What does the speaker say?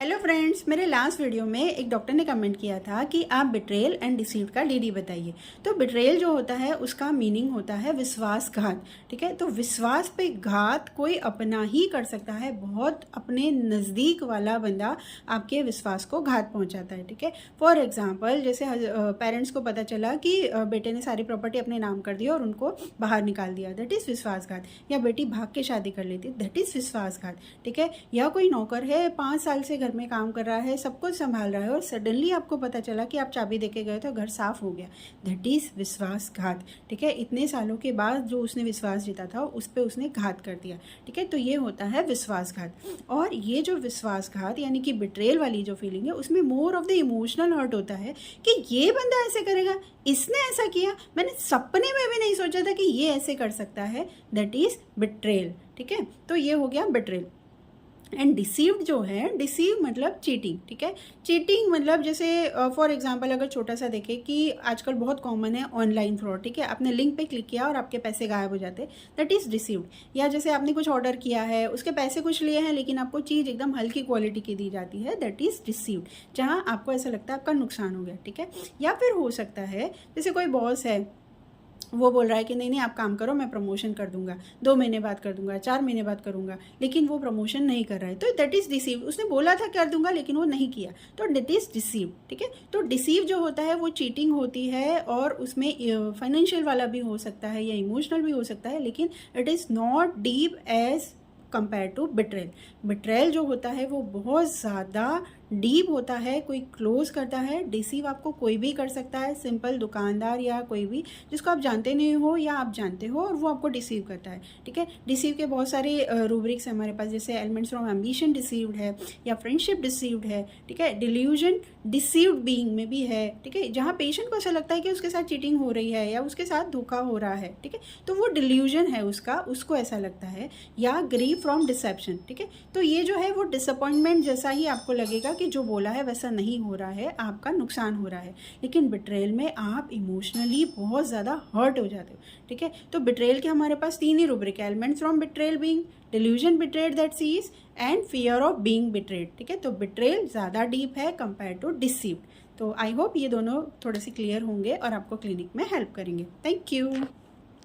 Hello friends, मेरे last video में एक डॉक्टर ने कमेंट किया था कि आप बिट्रेयल एंड डिसीव का डीडी बताइए। तो बिट्रेयल जो होता है उसका मीनिंग होता है विश्वासघात। ठीक है, तो विश्वास पे घात कोई अपना ही कर सकता है। बहुत अपने नज़दीक वाला बंदा आपके विश्वास को घात पहुंचाता है। ठीक है, फॉर एग्जांपल जैसे पेरेंट्स को पता चला कि बेटे ने सारी प्रॉपर्टी अपने नाम कर दी और उनको बाहर निकाल दिया, दैट इज़ विश्वासघात। या बेटी भाग के शादी कर लेती, दैट इज़ विश्वासघात। ठीक है, या कोई नौकर है 5 साल से घर में काम कर रहा है, सब कुछ संभाल रहा है और सडनली आपको पता चला कि आप चाबी देके गए तो घर साफ हो गया, दैट इज विश्वासघात। ठीक है, इतने सालों के बाद जो उसने विश्वास जीता था उस पर उसने घात कर दिया। ठीक है, तो ये होता है विश्वासघात। और ये जो विश्वासघात यानी कि बिट्रेयल वाली जो फीलिंग है उसमें more of the emotional hurt होता है कि ये बंदा ऐसे करेगा, इसने ऐसा किया, मैंने सपने में भी नहीं सोचा था कि ये ऐसे कर सकता है, दैट इज बिट्रेयल। ठीक है, तो ये हो गया बिट्रेयल। एंड डिसीव्ड जो है, डिसीव मतलब चीटिंग। ठीक है, चीटिंग मतलब जैसे फॉर एग्जांपल अगर छोटा सा देखें कि आजकल बहुत कॉमन है ऑनलाइन फ्रॉड। ठीक है, आपने लिंक पे क्लिक किया और आपके पैसे गायब हो जाते, दैट इज़ डिसीव्ड। या जैसे आपने कुछ ऑर्डर किया है, उसके पैसे कुछ लिए हैं लेकिन आपको चीज़ एकदम हल्की क्वालिटी की दी जाती है, दैट इज़ डिसीव्ड, जहाँ आपको ऐसा लगता है आपका नुकसान हो गया। ठीक है, या फिर हो सकता है जैसे कोई बॉस है, वो बोल रहा है कि नहीं नहीं आप काम करो, मैं प्रमोशन कर दूंगा, 2 महीने बाद कर दूंगा, 4 महीने बाद करूंगा, लेकिन वो प्रमोशन नहीं कर रहा है, तो दैट इज डिसीव। उसने बोला था कर दूंगा लेकिन वो नहीं किया, तो दैट इज डिसीव। ठीक है, तो डिसीव जो होता है वो चीटिंग होती है और उसमें फाइनेंशियल वाला भी हो सकता है या इमोशनल भी हो सकता है, लेकिन it is not deep as compare to betrayal. Betrayal जो होता है वो बहुत ज़्यादा डीप होता है, कोई क्लोज करता है। डिसीव आपको कोई भी कर सकता है, सिंपल दुकानदार या कोई भी जिसको आप जानते नहीं हो या आप जानते हो और वो आपको डिसीव करता है। ठीक है, डिसीव के बहुत सारे रूब्रिक्स हमारे पास, जैसे एलिमेंट्स फ्रॉम एम्बिशन डिसीव्ड है या फ्रेंडशिप डिसीव्ड है। ठीक है, डिल्यूजन डिसीव्ड बीइंग में भी है। ठीक है, जहाँ पेशेंट को ऐसा लगता है कि उसके साथ चीटिंग हो रही है या उसके साथ धोखा हो रहा है, ठीक है, तो वो डिल्यूजन है उसका, उसको ऐसा लगता है। या ग्रीव फ्रॉम डिसेप्शन। ठीक है, तो ये जो है वो डिसअपॉइंटमेंट जैसा ही आपको लगेगा कि जो बोला है वैसा नहीं हो रहा है, आपका नुकसान हो रहा है। लेकिन बिट्रेयल में आप इमोशनली बहुत ज़्यादा हर्ट हो जाते हो। ठीक है, तो बिट्रेयल के हमारे पास 3 ही रूब्रिक है, elements from betrayal being, delusion betrayed that cease and fear of being betrayed. ठीक है, तो बिट्रेयल ज़्यादा डीप है कंपेयर टू डिसीव्ड। तो आई होप ये दोनों थोड़े से क्लियर होंगे और आपको क्लिनिक में हेल्प करेंगे। Thank you.